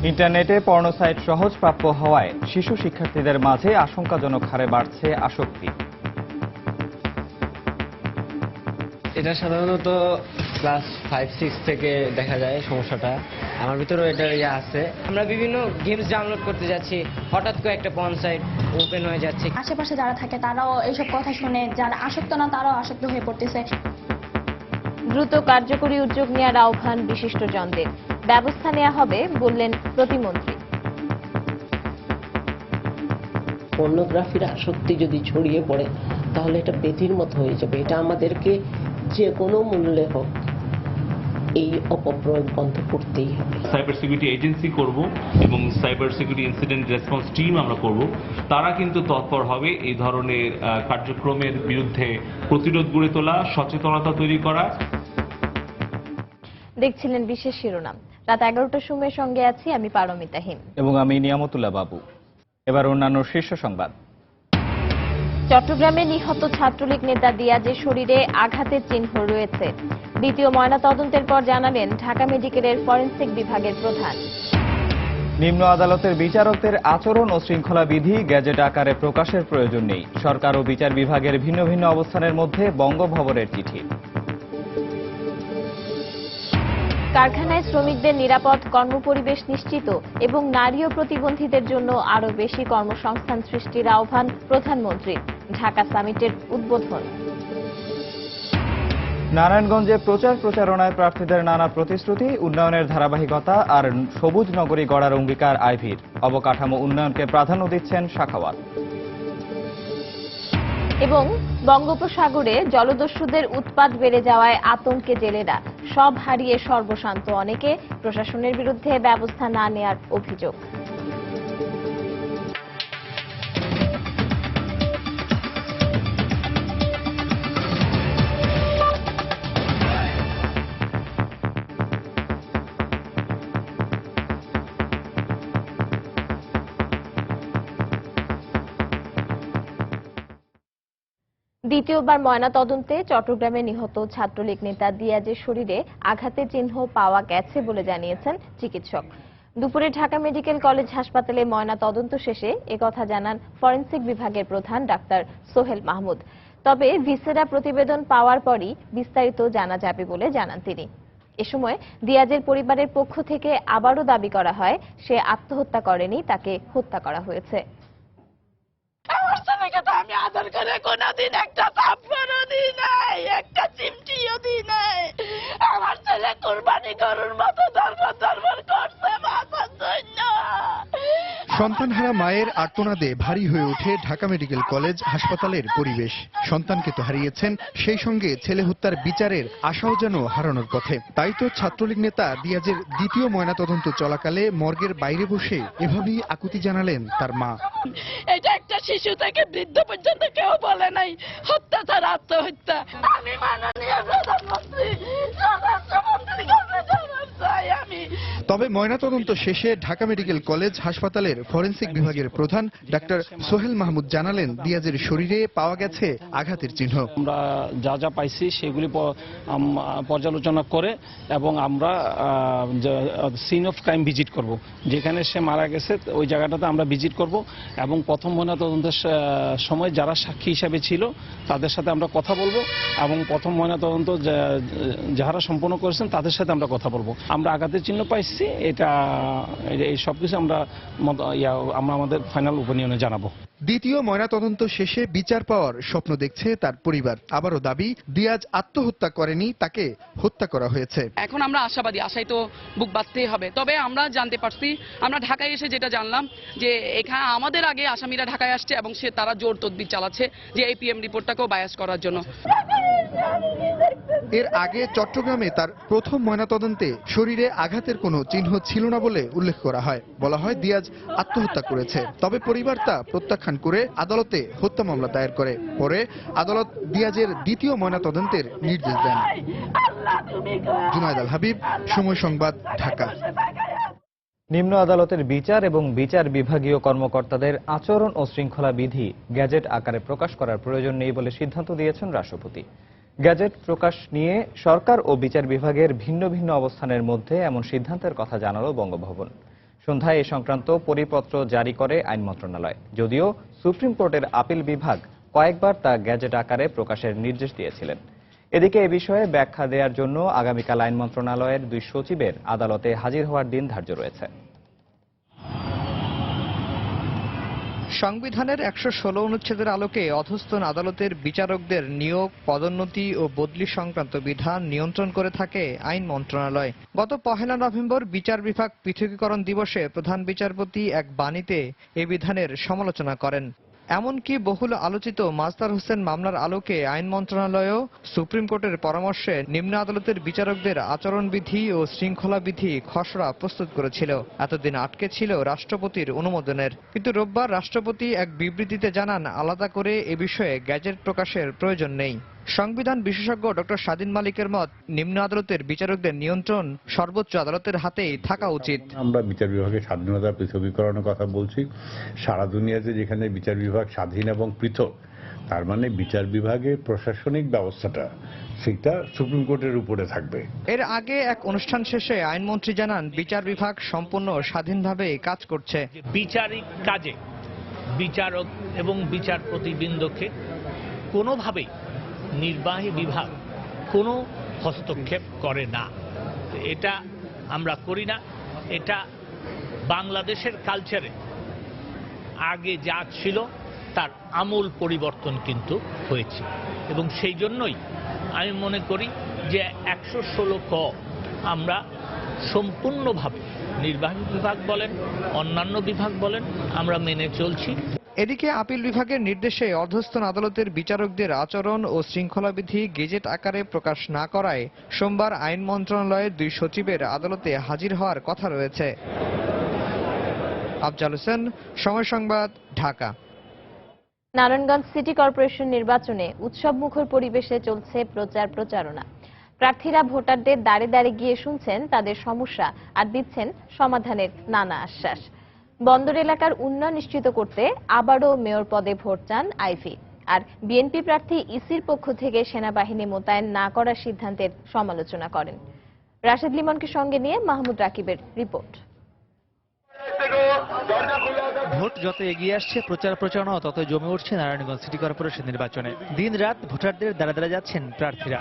ইন্টারনেটে porno site সহজপ্রাপ্য হওয়ায় শিশু শিক্ষার্থীদের মাঝে আশঙ্কাজনক হারে বাড়ছে আসক্তি। এটা সাধারণত ক্লাস 5-6 থেকে দেখা যায় সমস্যাটা। আমার ভিতরেও এটা আছে। আমরা বিভিন্ন গেমস ডাউনলোড করতে যাচ্ছি, হঠাৎ করে একটা পর্ন সাইট ওপেন হয়ে যাচ্ছে। আশেপাশে যারা থাকে তারাও এইসব কথা শুনে, যারা আসক্ত না তারাও আসক্ত হয়ে পড়তেছে। দ্রুত কার্যকরী উদ্যোগ নেওয়ার আহ্বান বিশিষ্টজনদের। ব্যবস্থা নেওয়া হবে বললেন প্রতিমন্ত্রী। পর্নোগ্রাফির আসক্তি যদি ছড়িয়ে পড়ে তাহলে এটা পেতির মতো হয়ে যাবে। এটা আমাদেরকে যে কোনো মূল্যে হোক এই অপপ্রয়োগ বন্ধ করতেই হবে। সাইবার সিকিউরিটি এজেন্সি করব এবং cyber security incident response team আমরা করব। তারা কিন্তু তৎপর হবে এই ধরনের কার্যক্রমের বিরুদ্ধে প্রতিরোধ গড়ে তোলা, সচেতনতা তৈরি করা। দেখছিলেন বিশেষ শিরোনাম। রাত 11টার সময় সঙ্গে আছি আমি পারমিতা হিম এবং আমি নিয়ামতুল্লাহ বাবু। এবার অন্যান্য শীর্ষ সংবাদ। চট্টগ্রামে নিহত ছাত্রলীগ নেতা দিয়াজের শরীরে আঘাতের চিহ্ন রয়েছে। দ্বিতীয় ময়নাতদন্তের পর জানালেন ঢাকা মেডিকেলের ফরেনসিক বিভাগের প্রধান। নিম্ন আদালতের বিচারকদের আচরণ ও শৃঙ্খলা বিধি গ্যাজেট আকারে প্রকাশের প্রয়োজন নেই। সরকার ও বিচার বিভাগের ভিন্ন ভিন্ন অবস্থানের মধ্যে বঙ্গভবনের চিঠি। কারখানায় শ্রমিকদের নিরাপদ কর্মপরিবেশ নিশ্চিত এবং নারী ও প্রতিবন্ধীদের জন্য আরও বেশি কর্মসংস্থান সৃষ্টির আহ্বান প্রধানমন্ত্রীর। ঢাকা সামিটের উদ্বোধন। নারায়ণগঞ্জে প্রচারণায় প্রার্থীদের নানা প্রতিশ্রুতি, উন্নয়নের ধারাবাহিকতা আর সবুজ নগরী গড়ার অঙ্গীকার আইভীর। অবকাঠামো উন্নয়নকে প্রাধান্য দিচ্ছেন শাখাওয়াত। এবং বঙ্গোপসাগরে জলদস্যুদের উৎপাত বেড়ে যাওয়ায় আতঙ্কে জেলেরা। সব হারিয়ে সর্বশান্ত অনেকে, প্রশাসনের বিরুদ্ধে ব্যবস্থা না নেয়ার অভিযোগ। দ্বিতীয়বার ময়নাতদন্তে চট্টগ্রামে নিহত ছাত্রলীগ নেতা দিয়াজের শরীরে আঘাতের চিহ্ন পাওয়া গেছে বলে জানিয়েছেন চিকিৎসক। দুপুরে ঢাকা মেডিকেল কলেজ হাসপাতালে ময়নাতদন্ত শেষে একথা জানান ফরেনসিক বিভাগের প্রধান ডাক্তার সোহেল মাহমুদ। তবে ভিসেরা প্রতিবেদন পাওয়ার পরই বিস্তারিত জানা যাবে বলে জানান তিনি। এ সময় দিয়াজের পরিবারের পক্ষ থেকে আবারও দাবি করা হয় সে আত্মহত্যা করেনি, তাকে হত্যা করা হয়েছে। আমার ছেলেকে তো আমি আদর করে কোনোদিন একটা থাপ্পড়ও দিই নাই, একটা চিমটিও দিই নাই। আমার ছেলে কুরবানি গরুর মতো ধরপর করছে বাঁচার জন্য। সন্তানহারা মায়ের আর্তনাদে ভারী হয়ে ওঠে ঢাকা মেডিকেল কলেজ হাসপাতালের পরিবেশ। সন্তানকে তো হারিয়েছেন, সেই সঙ্গে ছেলে হত্যার বিচারের আশাও যেন হারানোর পথে। তাই তো ছাত্রলীগ নেতা দিয়াজের দ্বিতীয় ময়নাতদন্ত চলাকালে মর্গের বাইরে বসে এভাবেই আকুতি জানালেন তার মা। এটা একটা শিশু থেকে বৃদ্ধ পর্যন্ত কেউ বলে নাই হত্যা ছাড়া আত্মহত্যা। আমি মাননীয় প্রধানমন্ত্রী স্বরাষ্ট্রমন্ত্রীর কাছে জানাতে চাই আমি। তবে ময়নাতদন্ত শেষে ঢাকা মেডিকেল কলেজ হাসপাতালের ফরেনসিক বিভাগের প্রধান ডাক্তার সোহেল মাহমুদ জানালেন দিয়াজের শরীরে পাওয়া গেছে আঘাতের চিহ্ন। আমরা যা যা পাইছি সেগুলি পর্যালোচনা করে এবং আমরা সিন অফ ক্রাইম ভিজিট করব, যেখানে সে মারা গেছে ওই জায়গাটাতে আমরা ভিজিট করব এবং প্রথম ময়নাতদন্তের সময় যারা সাক্ষী হিসাবে ছিল তাদের সাথে আমরা কথা বলবো এবং প্রথম ময়নাতদন্ত যারা সম্পন্ন করেছেন তাদের সাথে আমরা কথা বলবো। আমরা আঘাতের চিহ্ন পাইছি, এটা এই সবকিছু আমরা আমাদের ফাইনাল ওপিনিয়নে জানাবো। দ্বিতীয় ময়নাতদন্ত শেষে বিচার পাওয়ার স্বপ্ন দেখছে তার পরিবার। আবারও দাবি দিয়াজ আত্মহত্যা করেনি, তাকে হত্যা করা হয়েছে। এখন আমরা আশাবাদী, আশায় তো বুক বাঁধতেই হবে। তবে আমরা জানতে পারছি, আমরা ঢাকায় এসে যেটা জানলাম যে এখানে আমাদের আগে আসামিরা ঢাকায় আসছে এবং তারা জোর তদবির চালাচ্ছে যে এই পিএম রিপোর্টটাকেও বায়াস করার জন্য। এর আগে চট্টগ্রামে তার প্রথম ময়নাতদন্তে শরীরে আঘাতের কোনো চিহ্ন ছিল না বলে উল্লেখ করা হয়। বলা হয় দিয়াজ আত্মহত্যা করেছে। তবে পরিবার তা প্রত্যাখ্যান করে আদালতে হত্যা মামলা দায়ের করে। পরে আদালত দিয়াজের দ্বিতীয় ময়নাতদন্তের নির্দেশ দেন। জুনায়েদ আল হাবিব, সময় সংবাদ, ঢাকা। নিম্ন আদালতের বিচার এবং বিচার বিভাগীয় কর্মকর্তাদের আচরণ ও শৃঙ্খলা বিধি গ্যাজেট আকারে প্রকাশ করার প্রয়োজন নেই বলে সিদ্ধান্ত দিয়েছেন রাষ্ট্রপতি। গ্যাজেট প্রকাশ নিয়ে সরকার ও বিচার বিভাগের ভিন্ন ভিন্ন অবস্থানের মধ্যে এমন সিদ্ধান্তের কথা জানালো বঙ্গভবন। সন্ধ্যায় এ সংক্রান্ত পরিপত্র জারি করে আইন মন্ত্রণালয়। যদিও সুপ্রিম কোর্টের আপিল বিভাগ কয়েকবার তা গ্যাজেট আকারে প্রকাশের নির্দেশ দিয়েছিলেন। এদিকে এ বিষয়ে ব্যাখ্যা দেওয়ার জন্য আগামীকাল আইন মন্ত্রণালয়ের 2 সচিবের আদালতে হাজির হওয়ার দিন ধার্য রয়েছে। সংবিধানের 116 অনুচ্ছেদের আলোকে অধস্তন আদালতের বিচারকদের নিয়োগ, পদোন্নতি ও বদলি সংক্রান্ত বিধান নিয়ন্ত্রণ করে থাকে আইন মন্ত্রণালয়। গত 1 নভেম্বর বিচার বিভাগ পৃথকীকরণ দিবসে প্রধান বিচারপতি এক বাণীতে এ বিধানের সমালোচনা করেন। এমনকি বহুল আলোচিত মাজদার হোসেন মামলার আলোকে আইন মন্ত্রণালয়ও সুপ্রিম কোর্টের পরামর্শে নিম্ন আদালতের বিচারকদের আচরণবিধি ও শৃঙ্খলা বিধি খসড়া প্রস্তুত করেছিল। এতদিন আটকে ছিল রাষ্ট্রপতির অনুমোদনের, কিন্তু রোববার রাষ্ট্রপতি এক বিবৃতিতে জানান আলাদা করে এ বিষয়ে গ্যাজেট প্রকাশের প্রয়োজন নেই। সংবিধান বিশেষজ্ঞ ডক্টর স্বাধীন মালিকের মত, নিম্ন আদালতের বিচারকদের নিয়ন্ত্রণ সর্বোচ্চ আদালতের হাতেই থাকা উচিত। আমরা বিচার বিভাগের স্বাধীনতা পৃথকীকরণের কথা বলছি। সারা দুনিয়াতে যেখানে বিচার বিভাগ স্বাধীন এবং পৃথক, তার মানে বিচার বিভাগের প্রশাসনিক ব্যবস্থাটা সেটা সুপ্রিম কোর্টের উপরে থাকবে। এর আগে এক অনুষ্ঠান শেষে আইনমন্ত্রী জানান বিচার বিভাগ সম্পূর্ণ স্বাধীনভাবে কাজ করছে। বিচারিক কাজে বিচারক এবং বিচারপতিবৃন্দকে কোনোভাবেই নির্বাহী বিভাগ কোনো হস্তক্ষেপ করে না। এটা আমরা করি না। এটা বাংলাদেশের কালচারে আগে যা ছিল তার আমূল পরিবর্তন কিন্তু হয়েছে, এবং সেই জন্যই আমি মনে করি যে 116 ক আমরা সম্পূর্ণভাবে নির্বাহী বিভাগ বলেন, অন্যান্য বিভাগ বলেন, আমরা মেনে চলছি। এদিকে আপিল বিভাগের নির্দেশে অধস্তন আদালতের বিচারকদের আচরণ ও শৃঙ্খলাবিধি গেজেট আকারে প্রকাশ না করায় সোমবার আইন মন্ত্রণালয়ের 2 সচিবের আদালতে হাজির হওয়ার কথা রয়েছে। আফজাল হোসেন, সময় সংবাদ, ঢাকা। নারায়ণগঞ্জ সিটি কর্পোরেশন নির্বাচনে উৎসবমুখর পরিবেশে চলছে প্রচারণা। প্রার্থীরা ভোটারদের দাঁড়ে দাঁড়ে গিয়ে শুনছেন তাদের সমস্যা আর দিচ্ছেন সমাধানের নানা আশ্বাস। বন্দর এলাকার উন্নয়ন নিশ্চিত করতে আবারও মেয়র পদে ভোট চান আইভি। আর বিএনপি প্রার্থী ইসির পক্ষ থেকে সেনাবাহিনী মোতায়েন না করার সিদ্ধান্তের সমালোচনা করেন। রাশেদ লিমনকে সঙ্গে নিয়ে মাহমুদ রাকিবের রিপোর্ট। ভোট যত এগিয়ে আসছে, প্রচারণাও তত জমে উঠছে নারায়ণগঞ্জ সিটি কর্পোরেশন নির্বাচনে। দিন রাত ভোটারদের দ্বারা দ্বারা যাচ্ছেন প্রার্থীরা।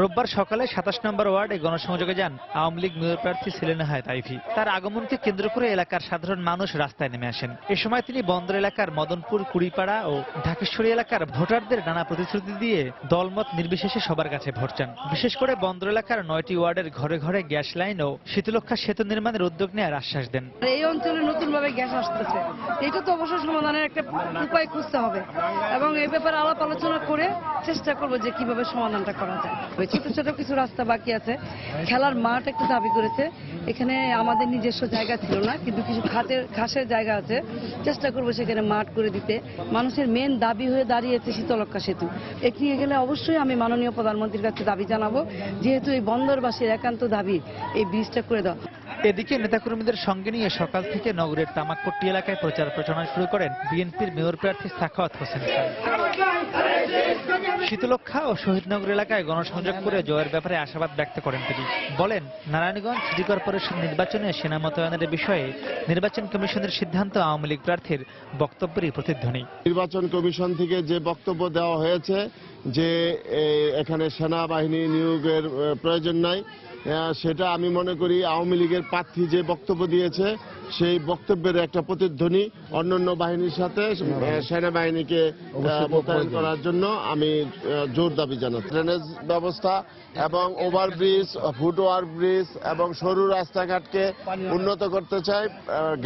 রোববার সকালে 27 নম্বর ওয়ার্ডে গণসংযোগে যান আওয়ামী লীগ মেয়র প্রার্থী সেলিনা হায়াৎ আইভি। তার আগমনকে কেন্দ্র করে এলাকার সাধারণ মানুষ রাস্তায় নেমে আসেন। এ সময় তিনি বন্দর এলাকার মদনপুর, কুড়িপাড়া ও ঢাকেশ্বরী এলাকার ভোটারদের নানা প্রতিশ্রুতি দিয়ে দলমত নির্বিশেষে সবার কাছে ভোট চান। বিশেষ করে বন্দর এলাকার 9টি ওয়ার্ডের ঘরে ঘরে গ্যাস লাইন ও শীতলক্ষা সেতু নির্মাণের উদ্যোগ নেওয়ার আশ্বাস দেন। এই অঞ্চলে নতুন ভাবে গ্যাস আসতেছে, এটা তো অবশ্যই সমাধানের একটা উপায় খুঁজতে হবে, এবং এই ব্যাপারে আলাপ আলোচনা করে চেষ্টা করবো যে কিভাবে সমাধানটা করা যায়। ছোট ছোট কিছু রাস্তা বাকি আছে, খেলার মাঠ একটু দাবি করেছে, এখানে আমাদের নিজস্ব জায়গা ছিল না, কিন্তু কিছু ঘাসের জায়গা আছে, চেষ্টা করবো সেখানে মাঠ করে দিতে। মানুষের মেন দাবি হয়ে দাঁড়িয়েছে শীতলক্ষা সেতু, এগিয়ে গেলে অবশ্যই আমি মাননীয় প্রধানমন্ত্রীর কাছে দাবি জানাবো, যেহেতু এই বন্দরবাসীর একান্ত দাবি এই ব্রিজটা করে দাও। এদিকে নেতাকর্মীদের সঙ্গে নিয়ে সকাল থেকে নগরের তামাকপট্টি এলাকায় প্রচারণা শুরু করেন বিএনপির মেয়র প্রার্থী সাখাওয়াত হোসেন খান। শীতলক্ষা ও শহীদনগর এলাকায় গণসংযোগ করে জয়ের ব্যাপারে আশাবাদ ব্যক্ত করেন তিনি। বলেন, নারায়ণগঞ্জ সিটি কর্পোরেশন নির্বাচনে সেনা মোতায়েনের বিষয়ে নির্বাচন কমিশনের সিদ্ধান্ত আওয়ামী লীগ প্রার্থীর বক্তব্যেরই প্রতিধ্বনি। নির্বাচন কমিশন থেকে যে বক্তব্য দেওয়া হয়েছে যে এখানে সেনাবাহিনী নিয়োগের প্রয়োজন নাই, সেটা আমি মনে করি আওয়ামী লীগের প্রার্থী যে বক্তব্য দিয়েছে সেই বক্তব্যের একটা প্রতিধ্বনি। অন্যান্য বাহিনীর সাথে সেনাবাহিনীকে মোতায়েন করার জন্য আমি জোর দাবি জানাচ্ছি। ড্রেনেজ ব্যবস্থা এবং ওভারব্রিজ, ফুটওভার ব্রিজ এবং সরু রাস্তাঘাটকে উন্নত করতে চাই,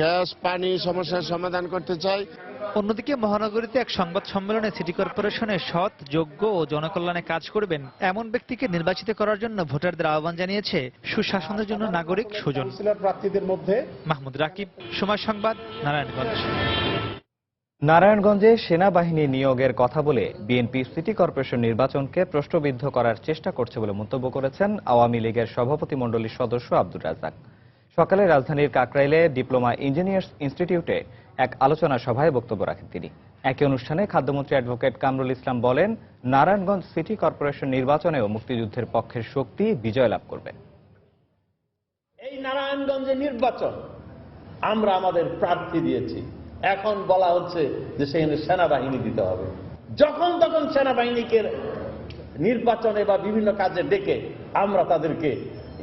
গ্যাস পানি সমস্যার সমাধান করতে চাই। অন্যদিকে মহানগরীতে এক সংবাদ সম্মেলনে সিটি কর্পোরেশনের সৎ, যোগ্য ও জনকল্যাণে কাজ করবেন এমন ব্যক্তিকে নির্বাচিত করার জন্য ভোটারদের আহ্বান জানিয়েছে সুশাসনের জন্য নাগরিক সুজন। প্রার্থীদের মধ্যে মাহমুদ রাকিব, সময় সংবাদ, নারায়ণগঞ্জ। নারায়ণগঞ্জে সেনাবাহিনী নিয়োগের কথা বলে বিএনপি সিটি কর্পোরেশন নির্বাচনকে প্রশ্নবিদ্ধ করার চেষ্টা করছে বলে মন্তব্য করেছেন আওয়ামী লীগের সভাপতিমণ্ডলীর সদস্য আব্দুর রাজ্জাক। সকালে রাজধানীর কাকরাইলে ডিপ্লোমা ইঞ্জিনিয়ার্স ইনস্টিটিউটে এক আলোচনা সভায় বক্তব্য রাখেন তিনি। একই অনুষ্ঠানে খাদ্যমন্ত্রী অ্যাডভোকেট কামরুল ইসলাম বলেন, নারায়ণগঞ্জ সিটি কর্পোরেশন নির্বাচনেও মুক্তিযুদ্ধের পক্ষের শক্তি বিজয় লাভ করবে। এই নারায়ণ নারায়ণগঞ্জে নির্বাচন, আমরা আমাদের প্রার্থী দিয়েছি, এখন বলা হচ্ছে যে সেখানে সেনাবাহিনী দিতে হবে। যখন তখন সেনাবাহিনীকে নির্বাচনে বা বিভিন্ন কাজে ডেকে আমরা তাদেরকে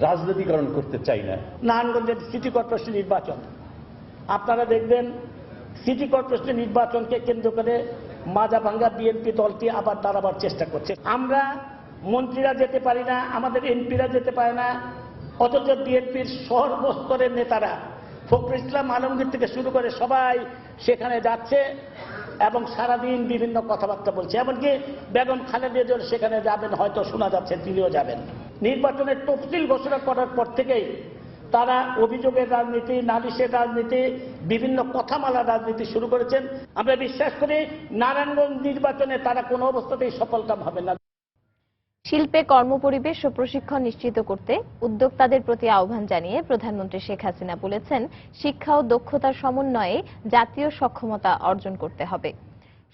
রাজনীতিকরণ করতে চাই না। নারায়ণগঞ্জের সিটি কর্পোরেশন নির্বাচন, আপনারা দেখবেন সিটি কর্পোরেশন নির্বাচনকে কেন্দ্র করে মাজা ভাঙ্গা বিএনপি দলটি আবার দাঁড়াবার চেষ্টা করছে। আমরা মন্ত্রীরা যেতে পারি না, আমাদের এমপিরা যেতে পারে না, অথচ বিএনপির সর্বস্তরের নেতারা ফখরুল ইসলাম আলমগীর থেকে শুরু করে সবাই সেখানে যাচ্ছে এবং সারাদিন বিভিন্ন কথাবার্তা বলছে। এমনকি বেগম খালেদা জিয়া সেখানে যাবেন, হয়তো শোনা যাচ্ছে তিনিও যাবেন। নির্বাচনের তফসিল ঘোষণা করার পর থেকেই তারা অভিযোগের রাজনীতি, নালিশের রাজনীতি, বিভিন্ন কথামালার রাজনীতি শুরু করেছেন। আমরা বিশ্বাস করি নারায়ণগঞ্জ নির্বাচনে তারা কোনো অবস্থাতেই সফলকাম হবে না। শিল্পে কর্মপরিবেশ ও প্রশিক্ষণ নিশ্চিত করতে উদ্যোক্তাদের প্রতি আহ্বান জানিয়ে প্রধানমন্ত্রী শেখ হাসিনা বলেছেন, শিক্ষা ও দক্ষতার সমন্বয়ে জাতীয় সক্ষমতা অর্জন করতে হবে।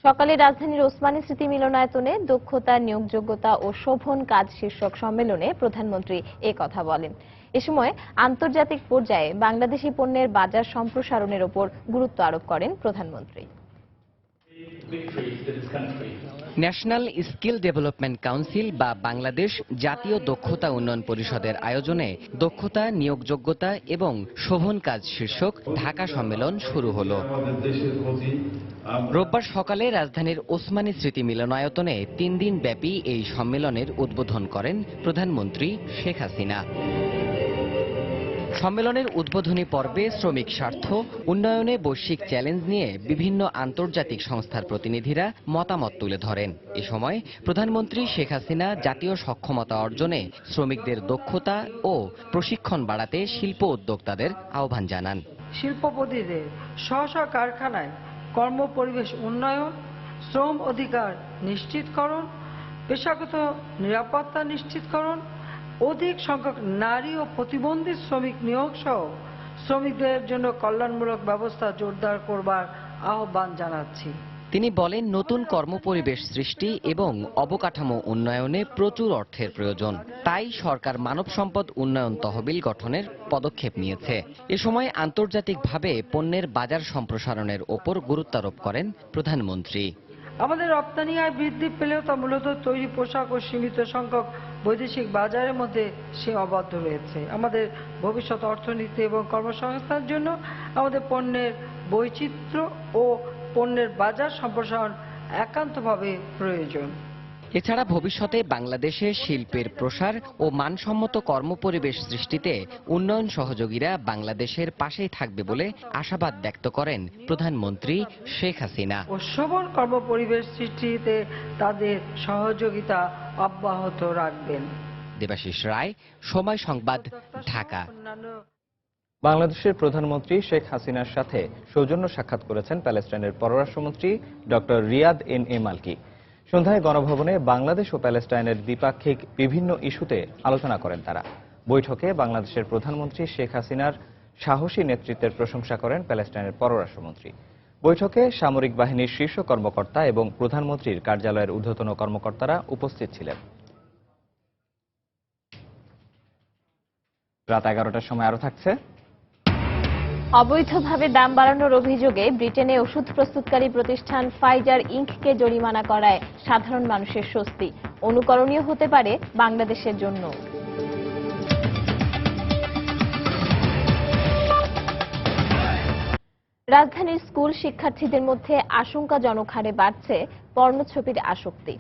সকালে রাজধানীর ওসমানী স্মৃতি মিলনায়তনে দক্ষতা, নিয়োগযোগ্যতা ও শোভন কাজ শীর্ষক সম্মেলনে প্রধানমন্ত্রী এ কথা বলেন। এ সময় আন্তর্জাতিক পর্যায়ে বাংলাদেশি পণ্যের বাজার সম্প্রসারণের উপর গুরুত্ব আরোপ করেন প্রধানমন্ত্রী। ন্যাশনাল স্কিল ডেভেলপমেন্ট কাউন্সিল বা বাংলাদেশ জাতীয় দক্ষতা উন্নয়ন পরিষদের আয়োজনে দক্ষতা, নিয়োগযোগ্যতা এবং শোভন কাজ শীর্ষক ঢাকা সম্মেলন শুরু হলো। রোববার সকালে রাজধানীর ওসমানী স্মৃতি মিলনায়তনে 3 দিন ব্যাপী এই সম্মেলনের উদ্বোধন করেন প্রধানমন্ত্রী শেখ হাসিনা। সম্মেলনের উদ্বোধনী পর্বে শ্রমিক স্বার্থ উন্নয়নে বৈশ্বিক চ্যালেঞ্জ নিয়ে বিভিন্ন আন্তর্জাতিক সংস্থার প্রতিনিধিরা মতামত তুলে ধরেন। এ সময় প্রধানমন্ত্রী শেখ হাসিনা জাতীয় সক্ষমতা অর্জনে শ্রমিকদের দক্ষতা ও প্রশিক্ষণ বাড়াতে শিল্প উদ্যোক্তাদের আহ্বান জানান। শিল্পপতিদের স্ব কারখানায় কর্মপরিবেশ উন্নয়ন, শ্রম অধিকার নিশ্চিতকরণ, পেশাগত নিরাপত্তা নিশ্চিতকরণ, অধিক সংখ্যক নারী ও প্রতিবন্ধী শ্রমিক নিয়োগ সহ শ্রমিকদের জন্য কল্যাণমূলক ব্যবস্থা জোরদার করবার আহ্বান জানাচ্ছি। তিনি বলেন, নতুন কর্মপরিবেশ সৃষ্টি এবং অবকাঠামো উন্নয়নে প্রচুর অর্থের প্রয়োজন। তাই সরকার মানব সম্পদ উন্নয়ন তহবিল গঠনের পদক্ষেপ নিয়েছে। এ সময় আন্তর্জাতিকভাবে পণ্যের বাজার সম্প্রসারণের ওপর গুরুত্বারোপ করেন প্রধানমন্ত্রী। আমাদের রপ্তানি আয় বৃদ্ধি পেলেও তা মূলত তৈরি পোশাক ও সীমিত সংখ্যক বৈদেশিক বাজারের মধ্যে সীমাবদ্ধ রয়েছে। আমাদের ভবিষ্যৎ অর্থনীতি এবং কর্মসংস্থানের জন্য আমাদের পণ্যের বৈচিত্র্য ও পণ্যের বাজার সম্প্রসারণ একান্তভাবে প্রয়োজন। এছাড়া ভবিষ্যতে বাংলাদেশে শিল্পের প্রসার ও মানসম্মত কর্মপরিবেশ সৃষ্টিতে উন্নয়ন সহযোগীরা বাংলাদেশের পাশেই থাকবে বলে আশাবাদ ব্যক্ত করেন প্রধানমন্ত্রী শেখ হাসিনা। ও শোভন কর্মপরিবেশ সৃষ্টিতে তাদের সহযোগিতা অব্যাহত রাখবেন। দেবাশিস রায়, সময় সংবাদ, ঢাকা। বাংলাদেশের প্রধানমন্ত্রী শেখ হাসিনার সাথে সৌজন্য সাক্ষাৎ করেছেন প্যালেস্টাইনের পররাষ্ট্রমন্ত্রী ডক্টর রিয়াদ এন.এ. মালকি। সন্ধ্যায় গণভবনে বাংলাদেশ ও প্যালেস্টাইনের দ্বিপাক্ষিক বিভিন্ন ইস্যুতে আলোচনা করেন তারা। বৈঠকে বাংলাদেশের প্রধানমন্ত্রী শেখ হাসিনার সাহসী নেতৃত্বের প্রশংসা করেন প্যালেস্টাইনের পররাষ্ট্রমন্ত্রী। বৈঠকে সামরিক বাহিনীর শীর্ষ কর্মকর্তা এবং প্রধানমন্ত্রীর কার্যালয়ের ঊর্ধ্বতন কর্মকর্তারা উপস্থিত ছিলেন। রাত 11টার সময় আরো থাকছে। অবৈধভাবে দাম বাড়ানোর অভিযোগে ব্রিটেনে ওষুধ প্রস্তুতকারী প্রতিষ্ঠান ফাইজার ইনককে জরিমানা করায় সাধারণ মানুষের স্বস্তি। অনুকরণীয় হতে পারে বাংলাদেশের জন্য। রাজধানীর স্কুল শিক্ষার্থীদের মধ্যে আশঙ্কাজনক হারে বাড়ছে পর্নোছবির আসক্তি।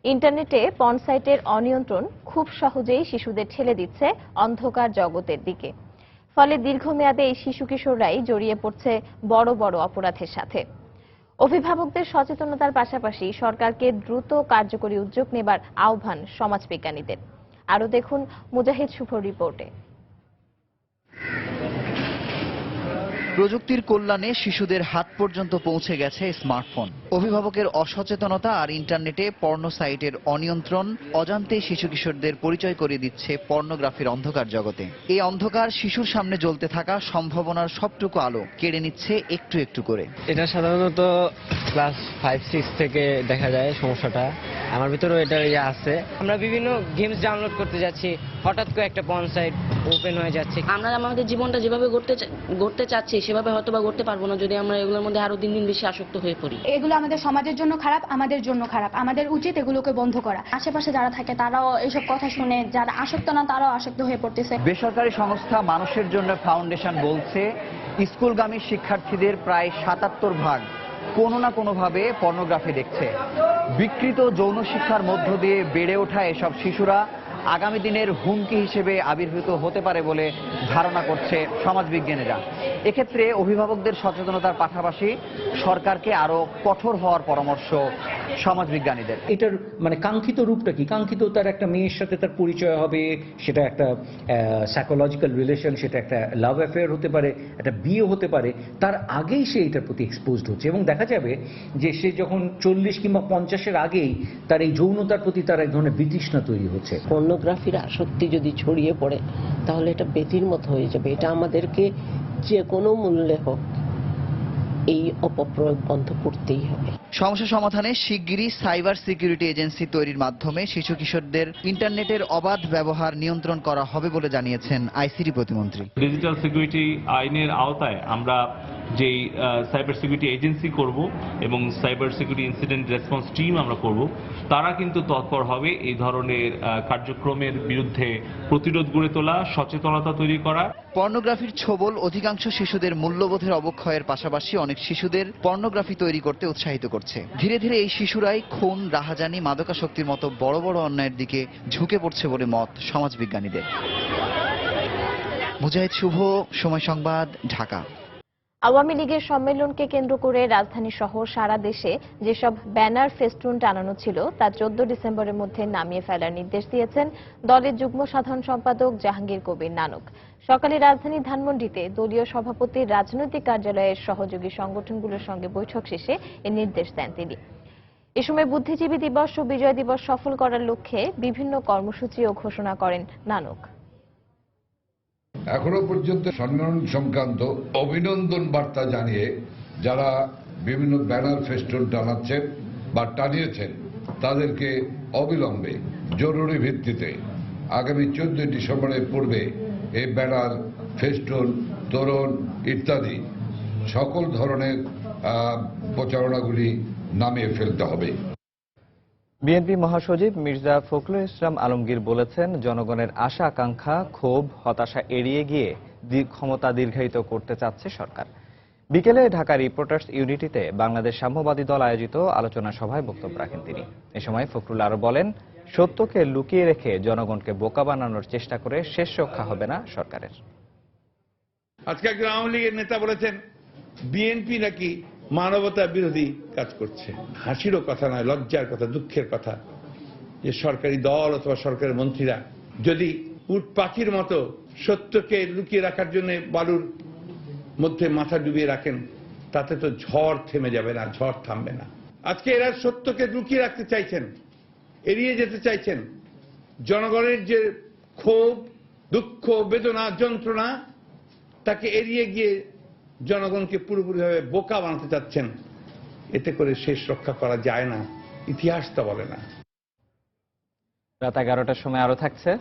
ইন্টারনেটে পর্ন সাইটের অনিয়ন্ত্রণ খুব সহজেই শিশুদের ঠেলে দিচ্ছে অন্ধকার জগতের দিকে। ফলে দীর্ঘমেয়াদে এই শিশু কিশোররাই জড়িয়ে পড়ছে বড় বড় অপরাধের সাথে। অভিভাবকদের সচেতনতার পাশাপাশি সরকারকে দ্রুত কার্যকরী উদ্যোগ নেবার আহ্বান সমাজবিজ্ঞানীদের। আরও দেখুন মুজাহিদ শুভর রিপোর্টে। প্রযুক্তির কল্যাণে শিশুদের হাত পর্যন্ত পৌঁছে গেছে স্মার্টফোন। অভিভাবকের অসচেতনতা আর ইন্টারনেটে পর্নো সাইটের অনিয়ন্ত্রণ অজান্তে শিশু কিশোরদের পরিচয় করিয়ে দিচ্ছে পর্নোগ্রাফির অন্ধকার জগতে। এই অন্ধকার শিশুর সামনে জ্বলতে থাকা সম্ভাবনার সবটুকু আলো কেড়ে নিচ্ছে একটু একটু করে। এটা সাধারণত ক্লাস 5-6 থেকে দেখা যায় সমস্যাটা। আমার ভিতরেও এটা আছে। আমরা বিভিন্ন গেমস ডাউনলোড করতে যাচ্ছি, হঠাৎ করে একটা পর্ন সাইট ওপেন হয়ে যাচ্ছে। আমরা আমাদের জীবনটা যেভাবে গড়তে চাচ্ছি সেভাবে হয়তো বা গড়তে পারবো না যদি আমরা এগুলোর মধ্যে আরো দিন দিন বেশি আসক্ত হয়ে পড়ি। এগুলো আমাদের সমাজের জন্য খারাপ, আমাদের জন্য খারাপ। আমাদের উচিত এগুলোকে বন্ধ করা। আশেপাশে যারা থাকে তারাও এইসব কথা শুনে, যারা আসক্ত না তারাও আসক্ত হয়ে পড়তেছে। বেসরকারি সংস্থা মানুষের জন্য ফাউন্ডেশন বলছে স্কুলগামী শিক্ষার্থীদের প্রায় ৭৭% কোনো না কোনোভাবে পর্নোগ্রাফি দেখছে। বিকৃত যৌন শিক্ষার মধ্য দিয়ে বেড়ে ওঠা এসব শিশুরা আগামী দিনের হুমকি হিসেবে আবির্ভূত হতে পারে বলে ধারণা করছে সমাজবিজ্ঞানীরা। এক্ষেত্রে অভিভাবকদের সচেতনতার পাশাপাশি সরকারকে আরো কঠোর হওয়ার পরামর্শ সমাজবিজ্ঞানীদের। এটার মানে কাঙ্ক্ষিত রূপটা কি? কাঙ্ক্ষিত তার একটা মেয়ের সাথে তার পরিচয় হবে, সেটা একটা সাইকোলজিক্যাল রিলেশন, সেটা একটা লাভ অ্যাফেয়ার হতে পারে, একটা বিয়ে হতে পারে। তার আগেই সে এটার প্রতি এক্সপোজড হচ্ছে এবং দেখা যাবে যে সে যখন 40 কিংবা 50-এর আগেই তার এই যৌনতার প্রতি তার এক ধরনের বিতৃষ্ণা তৈরি হচ্ছে। পর্নোগ্রাফির আসক্তি যদি ছড়িয়ে পড়ে তাহলে এটা বেতির মতো হয়ে যাবে। এটা আমাদেরকে যে কোনো মূল্যে হোক এই অপপ্রয়োগ বন্ধ করতেই হবে। সমস্যা সমাধানে শিগগিরই সাইবার সিকিউরিটি এজেন্সি তৈরির মাধ্যমে শিশু কিশোরদের ইন্টারনেটের অবাধ ব্যবহার নিয়ন্ত্রণ করা হবে বলে জানিয়েছেন আইসিটি প্রতিমন্ত্রী। ডিজিটাল সিকিউরিটি আইনের আওতায় আমরা যেই সাইবার সিকিউরিটি এজেন্সি করব এবং cyber security incident response team আমরা করব, তারা কিন্তু তৎপর হবে এই ধরনের কার্যক্রমের বিরুদ্ধে প্রতিরোধ গড়ে তোলা, সচেতনতা তৈরি করা। পর্নোগ্রাফির ছোবল অধিকাংশ শিশুদের মূল্যবোধের অবক্ষয়ের পাশাপাশি অনেক শিশুদের পর্নোগ্রাফি তৈরি করতে উৎসাহিত করছে। ধীরে ধীরে এই শিশুরাই খুন, রাহাজানি, মাদকাসক্তির মতো বড় বড় অন্যায়ের দিকে ঝুঁকে পড়ছে বলে মত সমাজবিজ্ঞানীদের। মুজাহিদ শুভ, সময় সংবাদ, ঢাকা। আওয়ামী লীগের সম্মেলনকে কেন্দ্র করে রাজধানী সহ সারা দেশে যেসব ব্যানার ফেস্টুন টানানো ছিল তা 14 ডিসেম্বরের মধ্যে নামিয়ে ফেলার নির্দেশ দিয়েছেন দলের যুগ্ম সাধারণ সম্পাদক জাহাঙ্গীর কবির নানক। সকালে রাজধানীর ধানমন্ডিতে দলীয় সভাপতির রাজনৈতিক কার্যালয়ের সহযোগী সংগঠনগুলোর সঙ্গে বৈঠক শেষে এ নির্দেশ দেন তিনি। এ সময় বুদ্ধিজীবী দিবস ও বিজয় দিবস সফল করার লক্ষ্যে বিভিন্ন কর্মসূচিও ঘোষণা করেন নানক। এখনো পর্যন্ত সম্মেলন সংক্রান্ত অভিনন্দন বার্তা জানিয়ে যারা বিভিন্ন ব্যানার ফেস্টুন টানাচ্ছেন বা টানিয়েছেন তাদেরকে অবিলম্বে জরুরি ভিত্তিতে আগামী 14 ডিসেম্বরের পূর্বে এই ব্যানার, ফেস্টুন, তোরণ ইত্যাদি সকল ধরনের প্রচারণাগুলি নামিয়ে ফেলতে হবে। বিএনপি মহাসচিব মির্জা ফখরুল ইসলাম আলমগীর বলেছেন, জনগণের আশা আকাঙ্ক্ষা, ক্ষোভ, হতাশা এড়িয়ে গিয়ে ক্ষমতা দীর্ঘায়িত করতে চাচ্ছে সরকার। বিকেলে ঢাকা রিপোর্টার্স ইউনিটিতে বাংলাদেশ সাম্যবাদী দল আয়োজিত আলোচনা সভায় বক্তব্য রাখেন তিনি। এ সময় ফখরুল আরো বলেন, সত্যকে লুকিয়ে রেখে জনগণকে বোকা বানানোর চেষ্টা করে শেষ রক্ষা হবে না সরকারের। আজকে একজন আওয়ামী লীগের নেতা বলেছেন বিএনপি নাকি মানবতা বিরোধী কাজ করছে। হাসিরও কথা নয়, লজ্জার কথা, দুঃখের কথা যে সরকারি দল অথবা সরকারের মন্ত্রীরা যদি উট পাখির মতো সত্যকে লুকিয়ে রাখার জন্য বালুর মধ্যে মাথা ডুবিয়ে রাখেন, তাতে তো ঝড় থেমে যাবে না, ঝড় থামবে না। আজকে এরা সত্যকে লুকিয়ে রাখতে চাইছেন, এড়িয়ে যেতে চাইছেন। জনগণের যে ক্ষোভ, দুঃখ, বেদনা, যন্ত্রণা, তাকে এড়িয়ে গিয়ে জনগণকে পুরোপুরিভাবে বোকা বানাতে চাচ্ছেন। এতে করে শেষ রক্ষা করা যায় না, ইতিহাস তা বলে না। রাত 11টার সময় আরো থাকছে।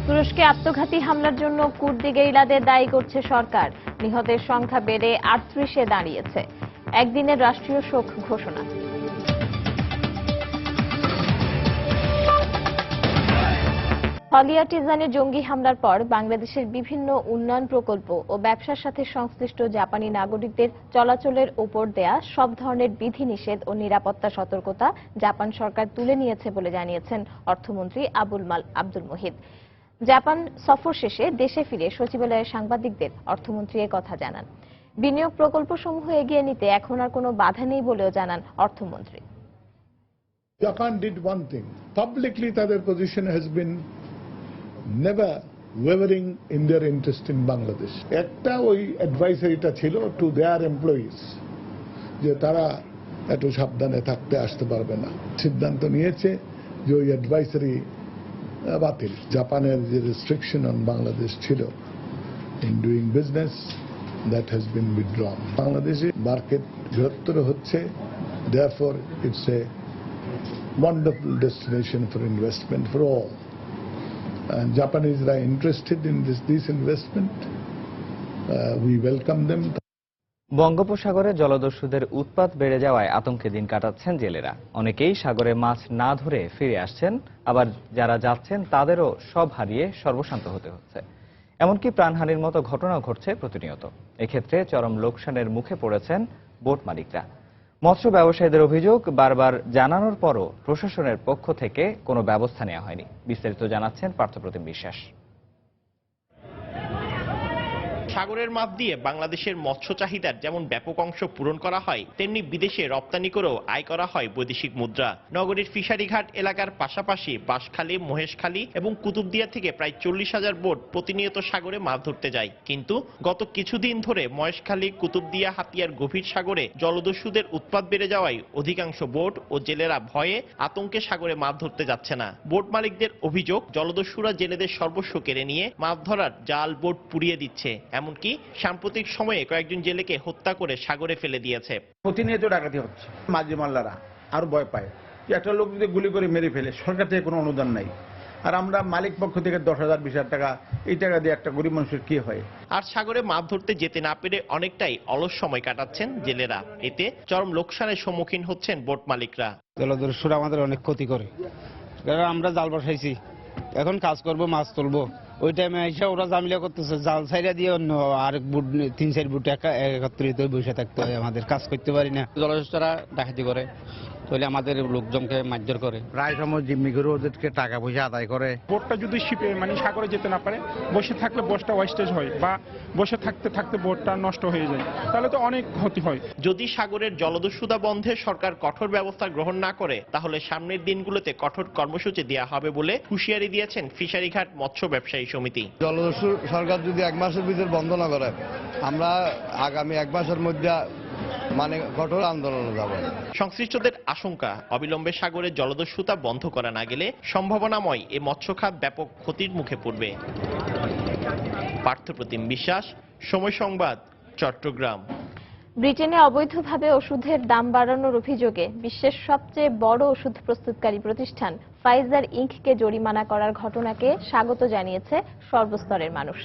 তুরস্কে আত্মঘাতী হামলার জন্য কুর্দি গেরিলাদের দায়ী করছে সরকার। নিহতের সংখ্যা বেড়ে 38-এ দাঁড়িয়েছে। একদিনের রাষ্ট্রীয় শোক ঘোষণা। হলিয়াটিজানে জঙ্গি হামলার পর বাংলাদেশের বিভিন্ন উন্নয়ন প্রকল্প ও ব্যবসার সাথে সংশ্লিষ্ট জাপানি নাগরিকদের চলাচলের উপর দেয়া সব ধরনের বিধিনিষেধ ও নিরাপত্তা সতর্কতা জাপান সরকার তুলে নিয়েছে বলে জানিয়েছেন অর্থমন্ত্রী আব্দুল মুহিত। জাপান সফর শেষে দেশে ফিরে সচিবালয়ের সাংবাদিকদের অর্থমন্ত্রী এ কথা জানান। বিনিয়োগ প্রকল্পসমূহ এগিয়ে নিতে এখন আর কোনো বাধা নেই বলেও জানান অর্থমন্ত্রী। Japan did one thing. Publicly, their position has been never wavering in their interest in Bangladesh. একটা ওই অ্যাডভাইসারিটা ছিল টু দেয়ার এমপ্লয়িজ যে তারা একটু সাবধানে থাকতে আসতে পারবে না। সিদ্ধান্ত নিয়েছে যে ওই অ্যাডভাইসারি বাতিল। জাপানের যে রেস্ট্রিকশন অন বাংলাদেশ ছিল in doing business, that has been withdrawn. বাংলাদেশে মার্কেট বৃহত্তর হচ্ছে, therefore it's a wonderful destination for investment for all. Japanese are interested in this investment. We welcome them. বঙ্গোপসাগরে জলদস্যুদের উৎপাত বেড়ে যাওয়ায় আতঙ্কে দিন কাটাচ্ছেন জেলেরা। অনেকেই সাগরে মাছ না ধরে ফিরে আসছেন, আবার যারা যাচ্ছেন তাদেরও সব হারিয়ে সর্বশান্ত হতে হচ্ছে। এমনকি প্রাণহানির মতো ঘটনাও ঘটছে প্রতিনিয়ত। এক্ষেত্রে চরম লোকসানের মুখে পড়েছেন বোট মালিকরা। মৎস্য ব্যবসায়ীদের অভিযোগ, বারবার জানানোর পরও প্রশাসনের পক্ষ থেকে কোনো ব্যবস্থা নেওয়া হয়নি। বিস্তারিত জানাচ্ছেন পার্থপ্রতিম বিশ্বাস। সাগরের মাছ দিয়ে বাংলাদেশের মৎস্য চাহিদার যেমন ব্যাপক অংশ পূরণ করা হয়, তেমনি বিদেশে রপ্তানি করেও আয় করা হয় বৈদেশিক মুদ্রা। নগরীর ফিশারিঘাট এলাকার পাশাপাশি বাঁশখালী, মহেশখালী এবং কুতুবদিয়া থেকে প্রায় 40,000 বোট প্রতিনিয়ত সাগরে মাছ ধরতে যায়। কিন্তু গত কিছুদিন ধরে মহেশখালী, কুতুবদিয়া, হাতিয়ার গভীর সাগরে জলদস্যুদের উৎপাত বেড়ে যাওয়ায় অধিকাংশ বোট ও জেলেরা ভয়ে আতঙ্কে সাগরে মাছ ধরতে যাচ্ছে না। বোট মালিকদের অভিযোগ, জলদস্যুরা জেলেদের সর্বস্ব কেড়ে নিয়ে মাছ ধরার জাল, বোট পুড়িয়ে দিচ্ছে। এমনকি সাম্প্রতিক সময়ে কয়েকজন জেলেকে হত্যা করে সাগরে ফেলে দিয়েছে। প্রতিনিয়ত ডাকাতি হচ্ছে, মাঝি মাল্লারা আরো ভয় পায় যে একটা লোক যদি গুলি করে মেরে ফেলে, সরকার থেকে কোনো অনুদান নাই, আর আমরা মালিক পক্ষ থেকে 10,000 20,000 টাকা, এই টাকা দিয়ে একটা গরিব মানুষের কি হয়। আর সাগরে মাছ ধরতে যেতে না পেরে অনেকটাই অলস সময় কাটাচ্ছেন জেলেরা। এতে চরম লোকসানের সম্মুখীন হচ্ছেন বোট মালিকরা। জলদস্যুরা আমাদের অনেক ক্ষতি করে, কারণ আমরা জাল বসাইছি, এখন কাজ করব, মাছ তুলবো, ওই টাইমে এসে ওরা জামিলা করতেছে, জাল ছাইরা দিয়ে অন্য আরেক বুট 3-4 বুট একত্রিত বসে থাকতে হয়, আমাদের কাজ করতে পারি না। জলদস্যুরা ডাকাতি করে, তাহলে আমাদের লোকজনকে মারধর করে, প্রায় সময় জিম্মি করে ওদেরকে টাকা পয়সা আদায় করে। বোটটা যদি শিপে সাগরে যেতে না পারে, বসে থাকলে বোটটা ওয়েস্টেজ হয়, বা বসে থাকতে থাকতে বোটটা নষ্ট হয়ে যায়, তাহলে তো অনেক ক্ষতি হয়। যদি সাগরের জলদস্যুতা বন্ধে সরকার কঠোর ব্যবস্থা গ্রহণ না করে, তাহলে সামনের দিনগুলোতে কঠোর কর্মসূচি দেওয়া হবে বলে হুঁশিয়ারি দিয়েছেন ফিশারিঘাট মৎস্য ব্যবসায়ী সমিতি। জলদস্যু সরকার যদি 1 মাসের ভিতরে বন্ধ না করে, আমরা আগামী 1 মাসের মধ্যে কঠোর আন্দোলনে যাব। সংশ্লিষ্টদের আশঙ্কা, অবিলম্বে সাগরে জলদস্যুতা বন্ধ করা না গেলে সম্ভাবনাময় এ মৎস্য খাত ব্যাপক ক্ষতির মুখে পড়বে। পার্থপ্রতিম বিশ্বাস, সময় সংবাদ, চট্টগ্রাম। ব্রিটেনে অবৈধভাবে ওষুধের দাম বাড়ানোর অভিযোগে বিশ্বের সবচেয়ে বড় ওষুধ প্রস্তুতকারী প্রতিষ্ঠান ফাইজার ইনককে জরিমানা করার ঘটনাকে স্বাগত জানিয়েছে সর্বস্তরের মানুষ।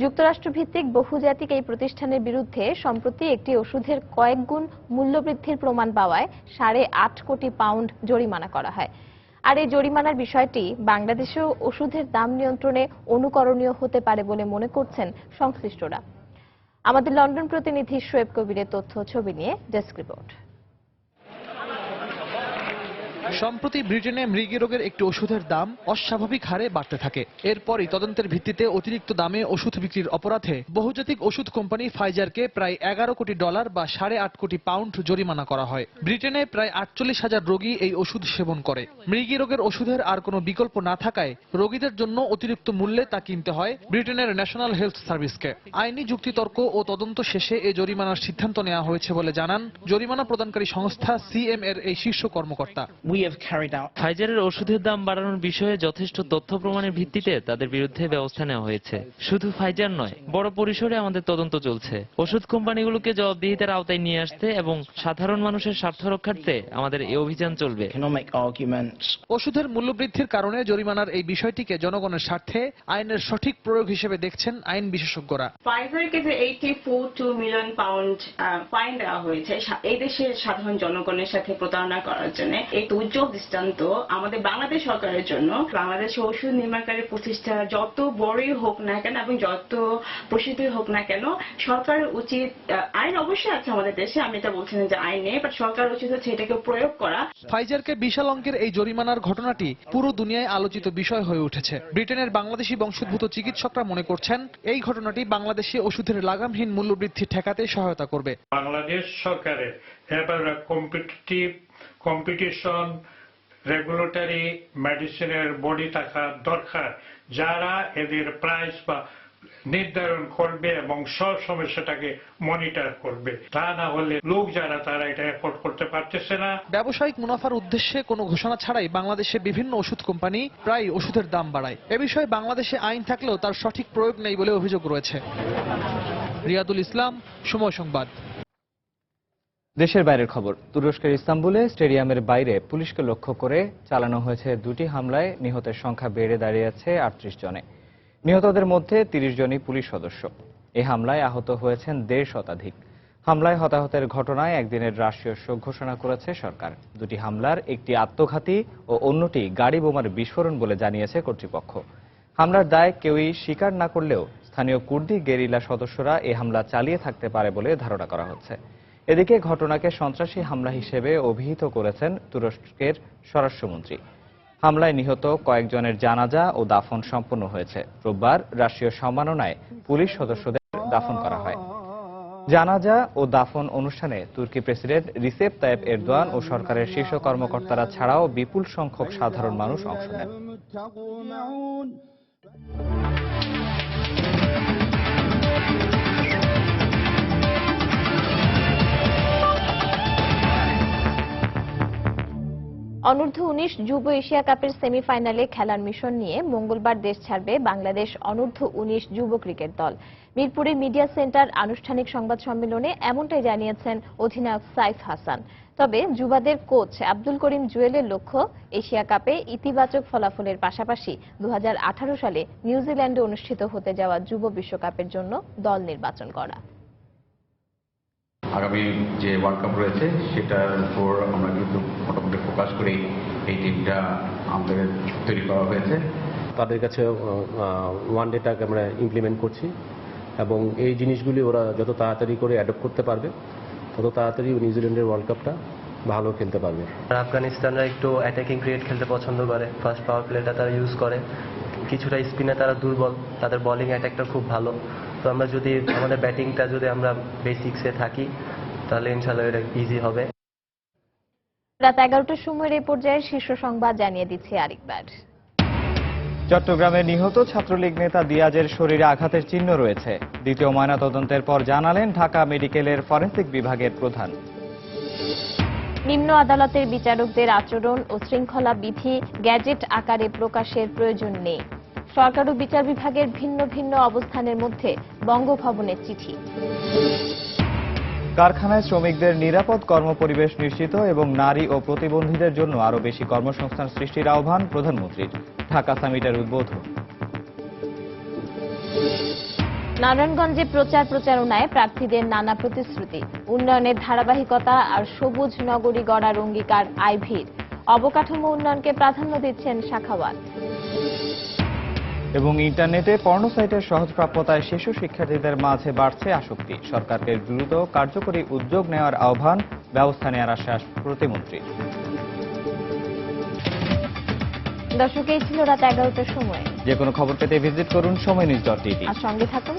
যুক্তরাষ্ট্রভিত্তিক বহুজাতিক এই প্রতিষ্ঠানের বিরুদ্ধে সম্প্রতি একটি ওষুধের কয়েক গুণ মূল্যবৃদ্ধির প্রমাণ পাওয়ায় 8.5 কোটি পাউন্ড জরিমানা করা হয়। আর এই জরিমানার বিষয়টি বাংলাদেশেও ওষুধের দাম নিয়ন্ত্রণে অনুকরণীয় হতে পারে বলে মনে করছেন সংশ্লিষ্টরা। আমাদের লন্ডন প্রতিনিধি শোয়েব কবিরের তথ্য ছবি নিয়ে ডেস্ক রিপোর্ট। সম্প্রতি ব্রিটেনে মৃগী রোগের একটি ওষুধের দাম অস্বাভাবিক হারে বাড়তে থাকে। এরপরই তদন্তের ভিত্তিতে অতিরিক্ত দামে ওষুধ বিক্রির অপরাধে বহুজাতিক ওষুধ কোম্পানি ফাইজারকে প্রায় $11 কোটি বা 8.5 কোটি পাউন্ড জরিমানা করা হয়। ব্রিটেনে প্রায় 48,000 রোগী এই ওষুধ সেবন করে। মৃগী রোগের ওষুধের আর কোনো বিকল্প না থাকায় রোগীদের জন্য অতিরিক্ত মূল্যে তা কিনতে হয় ব্রিটেনের ন্যাশনাল হেলথ সার্ভিসকে। আইনি যুক্তিতর্ক ও তদন্ত শেষে এই জরিমানার সিদ্ধান্ত নেওয়া হয়েছে বলে জানান জরিমানা প্রদানকারী সংস্থা সিএম এর এই শীর্ষ কর্মকর্তা। ফাইজারের ওষুধের দাম বাড়ানোর বিষয়ে যথেষ্ট তথ্য প্রমাণের ভিত্তিতে তাদের বিরুদ্ধে ব্যবস্থা নেওয়া হয়েছে। শুধু ফাইজার নয়, বড় পরিসরে আমাদের তদন্ত চলছে। ওষুধ কোম্পানিগুলোকে জবাবদিহিতার আওতায় নিয়ে আসতে এবং সাধারণ মানুষের স্বার্থ রক্ষার্থে আমাদের এই অভিযান চলবে। ওষুধের মূল্যবৃদ্ধির কারণে জরিমানার এই বিষয়টিকে জনগণের স্বার্থে আইনের সঠিক প্রয়োগ হিসেবে দেখছেন আইন বিশেষজ্ঞরা। ফাইজারকে যে 84 মিলিয়ন পাউন্ড ফাইন দেওয়া হয়েছে এই দেশের সাধারণ জনগণের সাথে প্রতারণা করার জন্য, এই উজ্জ্বল দৃষ্টান্ত আমাদের বাংলাদেশ সরকারের জন্য। বাংলাদেশ ওষুধ নির্মাণকারী প্রতিষ্ঠান যত বড়ই হোক না কেন এবং যত প্রসিদ্ধ হোক না কেন, সরকারের উচিত, আইন অবশ্যই আছে আমাদের দেশে, আমি এটা বলছি না যে আইন নেই, বাট সরকারের উচিত হচ্ছে এটাকে প্রয়োগ করা। ফাইজারকে বিশাল অঙ্কের এই জরিমানার ঘটনাটি পুরো দুনিয়ায় আলোচিত বিষয় হয়ে উঠেছে। ব্রিটেনের বাংলাদেশি বংশোদ্ভূত চিকিৎসকরা মনে করছেন এই ঘটনাটি বাংলাদেশে ওষুধের লাগামহীন মূল্যবৃদ্ধি ঠেকাতে সহায়তা করবে। বাংলাদেশ সরকারের এবার কম্পিটিশন রেগুলেটরি মেডিসিনের বডি থাকা দরকার, যারা এদের প্রাইস বা নির্ধারণ করবে এবং সব সময় সেটাকে মনিটর করবে। তা না হলে লোক যারা তারা এটা এফোর্ড করতে পারতেছে না। ব্যবসায়িক মুনাফার উদ্দেশ্যে কোনো ঘোষণা ছাড়াই বাংলাদেশে বিভিন্ন ওষুধ কোম্পানি প্রায় ওষুধের দাম বাড়ায়। এ বিষয়ে বাংলাদেশে আইন থাকলেও তার সঠিক প্রয়োগ নেই বলে অভিযোগ রয়েছে। রিয়াদুল ইসলাম, সময় সংবাদ। দেশের বাইরের খবর। তুরস্কের ইস্তাম্বুলে স্টেডিয়ামের বাইরে পুলিশকে লক্ষ্য করে চালানো হয়েছে দুটি হামলায় নিহতের সংখ্যা বেড়ে দাঁড়িয়েছে 38 জনে। নিহতদের মধ্যে 30 জনই পুলিশ সদস্য। এই হামলায় আহত হয়েছেন 1.5 শতাধিক। হামলায় হতাহতের ঘটনায় একদিনের রাষ্ট্রীয় শোক ঘোষণা করেছে সরকার। দুটি হামলার একটি আত্মঘাতী ও অন্যটি গাড়ি বোমার বিস্ফোরণ বলে জানিয়েছে কর্তৃপক্ষ। হামলার দায় কেউই স্বীকার না করলেও স্থানীয় কুর্দি গেরিলা সদস্যরা এই হামলা চালিয়ে থাকতে পারে বলে ধারণা করা হচ্ছে। এদিকে ঘটনাকে সন্ত্রাসী হামলা হিসেবে অভিহিত করেছেন তুরস্কের স্বরাষ্ট্রমন্ত্রী। হামলায় নিহত কয়েকজনের জানাজা ও দাফন সম্পন্ন হয়েছে। রোববার রাষ্ট্রীয় সম্মাননায় পুলিশ সদস্যদের দাফন করা হয়। জানাজা ও দাফন অনুষ্ঠানে তুর্কি প্রেসিডেন্ট রিসেপ তাইয়েপ এরদোয়ান ও সরকারের শীর্ষ কর্মকর্তারা ছাড়াও বিপুল সংখ্যক সাধারণ মানুষ অংশ নেন। অনূর্ধ্ব-19 যুব এশিয়া কাপের সেমিফাইনালে খেলার মিশন নিয়ে মঙ্গলবার দেশ ছাড়বে বাংলাদেশ অনূর্ধ্ব-19 যুব ক্রিকেট দল। মিরপুরের মিডিয়া সেন্টার আনুষ্ঠানিক সংবাদ সম্মেলনে এমনটাই জানিয়েছেন অধিনায়ক সাইফ হাসান। তবে যুবাদের কোচ আব্দুল করিম জুয়েলের লক্ষ্য এশিয়া কাপে ইতিবাচক ফলাফলের পাশাপাশি 2018 সালে নিউজিল্যান্ডে অনুষ্ঠিত হতে যাওয়া যুব বিশ্বকাপের জন্য দল নির্বাচন করা। আগামী যে ওয়ার্ল্ড কাপ রয়েছে সেটার উপর আমরা কিন্তু মোটামুটি ফোকাস করে এই টিমটা আমাদের তৈরি করা হয়েছে। তাদের কাছে ওয়ান ডেটাকে আমরা ইমপ্লিমেন্ট করছি এবং এই জিনিসগুলি ওরা যত তাড়াতাড়ি করে অ্যাডপ্ট করতে পারবে তত তাড়াতাড়ি নিউজিল্যান্ডের ওয়ার্ল্ড কাপটা ভালো খেলতে পারবে। আফগানিস্তানরা একটু অ্যাটাকিং ক্রিকেট খেলতে পছন্দ করে, ফার্স্ট পাওয়ার প্লেটা তারা ইউজ করে, কিছুটা স্পিনে তারা দুর্বল, তাদের বোলিং অ্যাটাকটা খুব ভালো। তো আমরা যদি আমাদের ব্যাটিংটা যদি আমরা বেসিক্সে থাকি তাহলে ইনশাআল্লাহ এটা ইজি হবে। রাত 11টার সময়ের এই পর্যায়ে শীর্ষ সংবাদ জানিয়ে দিচ্ছি আরেকবার। চট্টগ্রামে নিহত ছাত্রলীগ নেতা দিয়াজের শরীরে আঘাতের চিহ্ন রয়েছে। দ্বিতীয় ময়নাতদন্তের পর জানালেন ঢাকা মেডিকেলের ফরেনসিক বিভাগের প্রধান। নিম্ন আদালতের বিচারকদের আচরণ ও শৃঙ্খলা বিধি গ্যাজেট আকারে প্রকাশের প্রয়োজন নেই। সরকার ও বিচার বিভাগের ভিন্ন ভিন্ন অবস্থানের মধ্যে বঙ্গভবনের চিঠি। কারখানায় শ্রমিকদের নিরাপদ কর্মপরিবেশ নিশ্চিত এবং নারী ও প্রতিবন্ধীদের জন্য আরও বেশি কর্মসংস্থান সৃষ্টির আহ্বান প্রধানমন্ত্রীর। ঢাকা সামিটের উদ্বোধন। নারায়ণগঞ্জে প্রচারণায় প্রার্থীদের নানা প্রতিশ্রুতি, উন্নয়নের ধারাবাহিকতা আর সবুজ নগরী গড়ার অঙ্গীকার আইভীর। অবকাঠামো উন্নয়নকে প্রাধান্য দিচ্ছেন সাখাওয়াত। এবং ইন্টারনেটে পর্নো সাইটের সহজপ্রাপ্যতায় শিশু শিক্ষার্থীদের মাঝে বাড়ছে আসক্তি। সরকারকে দ্রুত কার্যকরী উদ্যোগ নেওয়ার আহ্বান, ব্যবস্থা নেওয়ার আশ্বাস প্রতিমন্ত্রীর। দর্শক, এই ছিল রাত 11টার সময়। যে কোনো খবর পেতে ভিজিট করুন সময়নিউজ.টিভি। আর সঙ্গে থাকুন।